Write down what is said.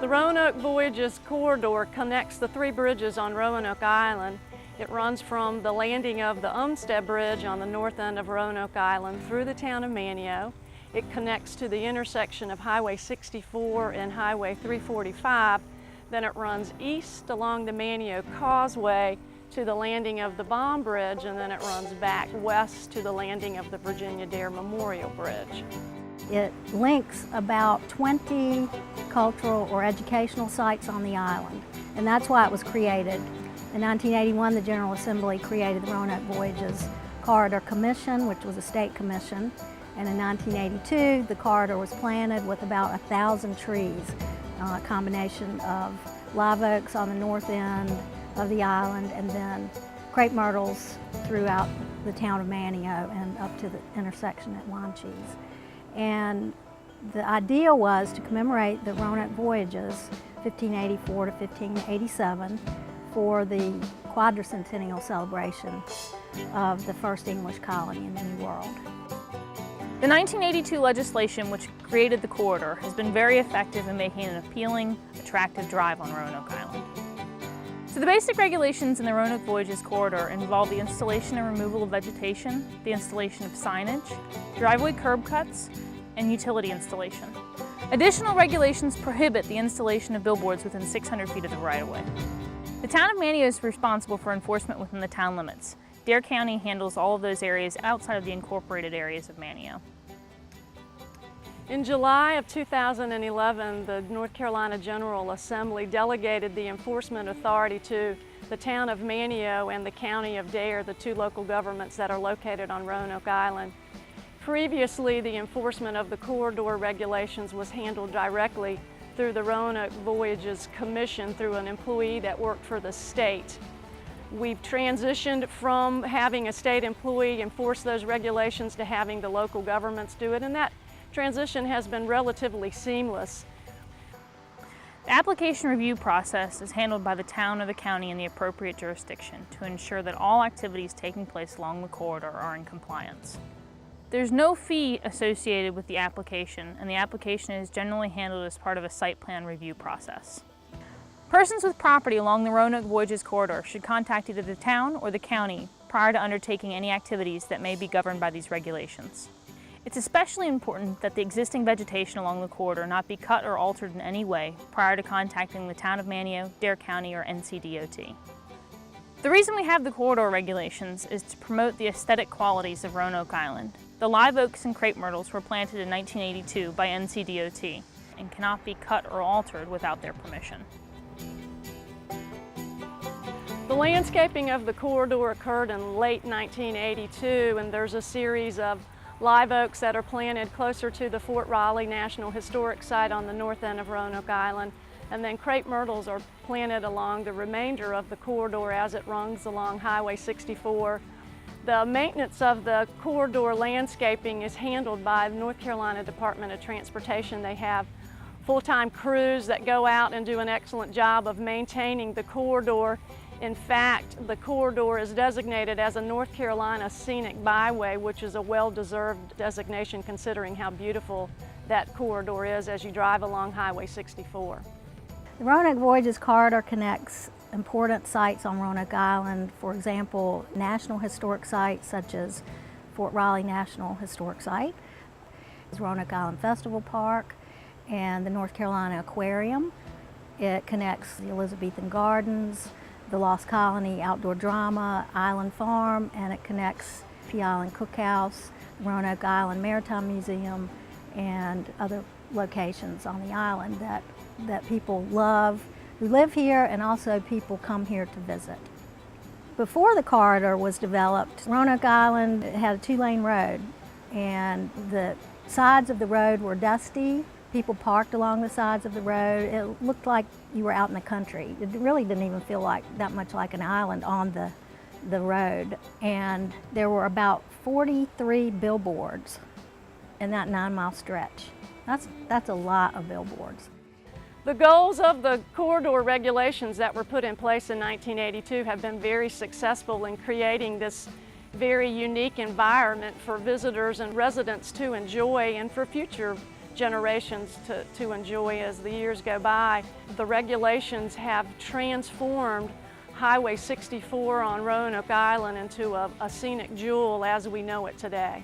The Roanoke Voyages Corridor connects the three bridges on Roanoke Island. It runs from the landing of the Umstead Bridge on the north end of Roanoke Island through the town of Manteo. It connects to the intersection of Highway 64 and Highway 345. Then it runs east along the Manteo Causeway to the landing of the Baum Bridge, and then it runs back west to the landing of the Virginia Dare Memorial Bridge. It links about 20 cultural or educational sites on the island, and that's why it was created. In 1981, the General Assembly created the Roanoke Voyages Corridor Commission, which was a state commission, and in 1982, the corridor was planted with about 1,000 trees, a combination of live oaks on the north end of the island, and then crepe myrtles throughout the town of Manteo and up to the intersection at Wanchese. And the idea was to commemorate the Roanoke Voyages, 1584 to 1587, for the quadricentennial celebration of the first English colony in the New World. The 1982 legislation which created the corridor has been very effective in making an appealing, attractive drive on Roanoke Island. So the basic regulations in the Roanoke Voyages Corridor involve the installation and removal of vegetation, the installation of signage, driveway curb cuts, and utility installation. Additional regulations prohibit the installation of billboards within 600 feet of the right-of-way. The town of Manteo is responsible for enforcement within the town limits. Dare County handles all of those areas outside of the incorporated areas of Manteo. In July of 2011, the North Carolina General Assembly delegated the enforcement authority to the town of Manteo and the county of Dare, the two local governments that are located on Roanoke Island. Previously, the enforcement of the corridor regulations was handled directly through the Roanoke Voyages Commission through an employee that worked for the state. We've transitioned from having a state employee enforce those regulations to having the local governments do it, and that transition has been relatively seamless. The application review process is handled by the town or the county in the appropriate jurisdiction to ensure that all activities taking place along the corridor are in compliance. There's no fee associated with the application, and the application is generally handled as part of a site plan review process. Persons with property along the Roanoke Voyages Corridor should contact either the town or the county prior to undertaking any activities that may be governed by these regulations. It's especially important that the existing vegetation along the corridor not be cut or altered in any way prior to contacting the town of Manteo, Dare County, or NCDOT. The reason we have the corridor regulations is to promote the aesthetic qualities of Roanoke Island. The live oaks and crepe myrtles were planted in 1982 by NCDOT and cannot be cut or altered without their permission. The landscaping of the corridor occurred in late 1982, and there's a series of live oaks that are planted closer to the Fort Riley National Historic Site on the north end of Roanoke Island, and then crepe myrtles are planted along the remainder of the corridor as it runs along Highway 64. The maintenance of the corridor landscaping is handled by the North Carolina Department of Transportation. They have full-time crews that go out and do an excellent job of maintaining the corridor. In fact, the corridor is designated as a North Carolina Scenic Byway, which is a well-deserved designation considering how beautiful that corridor is as you drive along Highway 64. The Roanoke Voyages Corridor connects important sites on Roanoke Island, for example, national historic sites such as Fort Riley National Historic Site, Roanoke Island Festival Park, and the North Carolina Aquarium. It connects the Elizabethan Gardens, the Lost Colony Outdoor Drama, Island Farm, and it connects P Island Cookhouse, Roanoke Island Maritime Museum, and other locations on the island that people love, who live here, and also people come here to visit. Before the corridor was developed, Roanoke Island had a two-lane road, and the sides of the road were dusty. People parked along the sides of the road. It looked like you were out in the country. It really didn't even feel like that much like an island on the road. And there were about 43 billboards in that 9-mile stretch. That's a lot of billboards. The goals of the corridor regulations that were put in place in 1982 have been very successful in creating this very unique environment for visitors and residents to enjoy and for future generations to enjoy as the years go by. The regulations have transformed Highway 64 on Roanoke Island into a scenic jewel as we know it today.